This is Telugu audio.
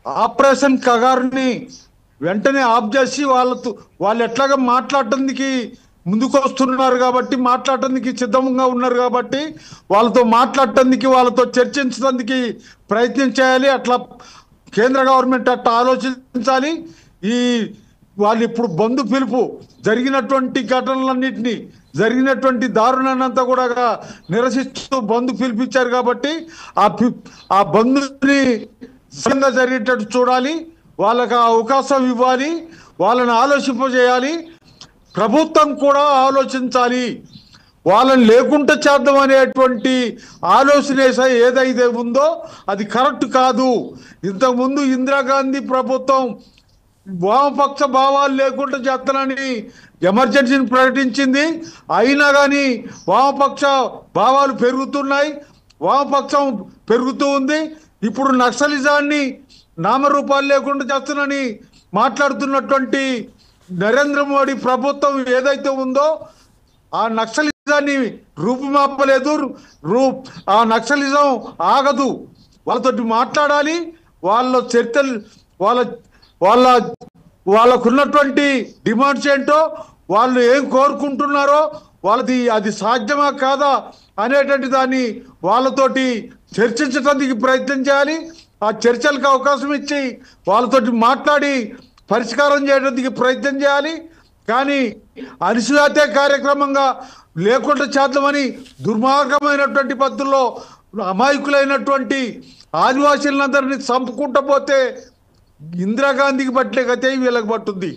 ఆపరేషన్ కగారుని వెంటనే ఆఫ్ చేసి వాళ్ళు ఎట్లాగా మాట్లాడటానికి ముందుకు వస్తున్నారు కాబట్టి, మాట్లాడటానికి సిద్ధంగా ఉన్నారు కాబట్టి వాళ్ళతో మాట్లాడటానికి, వాళ్ళతో చర్చించడానికి ప్రయత్నం చేయాలి. అట్లా కేంద్ర గవర్నమెంట్ అట్లా ఆలోచించాలి. ఈ వాళ్ళు ఇప్పుడు బంధు పిలుపు జరిగినటువంటి ఘటనలన్నింటినీ, జరిగినటువంటి దారుణాన్నంతా కూడా నిరసిస్తూ బంధు పిలిపించారు కాబట్టి ఆ బంధుని సరిగ్గా జరిగేటట్టు చూడాలి. వాళ్ళకి ఆ అవకాశం ఇవ్వాలి, వాళ్ళని ఆలోచింపజేయాలి. ప్రభుత్వం కూడా ఆలోచించాలి. వాళ్ళని లేకుండా చేద్దాం అనేటువంటి ఆలోచన ఏదైతే ఉందో అది కరెక్ట్ కాదు. ఇంతకుముందు ఇందిరాగాంధీ ప్రభుత్వం వామపక్ష భావాలు లేకుండా చేస్తానని ఎమర్జెన్సీని ప్రకటించింది. అయినా కానీ వామపక్ష భావాలు పెరుగుతున్నాయి, వామపక్షం పెరుగుతూ ఉంది. ఇప్పుడు నక్సలిజాన్ని నామరూపాలు లేకుండా చేస్తానని మాట్లాడుతున్నటువంటి నరేంద్ర మోడీ ప్రభుత్వం ఏదైతే ఉందో ఆ నక్సలిజాన్ని రూపుమాపలేదు. ఆ నక్సలిజం ఆగదు. వాళ్ళతోటి మాట్లాడాలి. వాళ్ళ చర్చలు, వాళ్ళ వాళ్ళకున్నటువంటి డిమాండ్స్ ఏంటో, వాళ్ళు ఏం కోరుకుంటున్నారో, అది సాధ్యమా కాదా అనేటువంటి దాన్ని వాళ్ళతోటి చర్చించడానికి ప్రయత్నం చేయాలి. ఆ చర్చలకు అవకాశం ఇచ్చి వాళ్ళతోటి మాట్లాడి పరిష్కారం చేయడానికి ప్రయత్నం చేయాలి. కానీ అనిశ్చిత కార్యక్రమంగా లేకుండా చేద్దామని దుర్మార్గమైనటువంటి పద్ధతుల్లో అమాయకులైనటువంటి ఆదివాసీలందరినీ చంపుకుంటూ పోతే ఇందిరాగాంధీకి పట్టే గతే వీళ్ళకి పట్టుద్ది.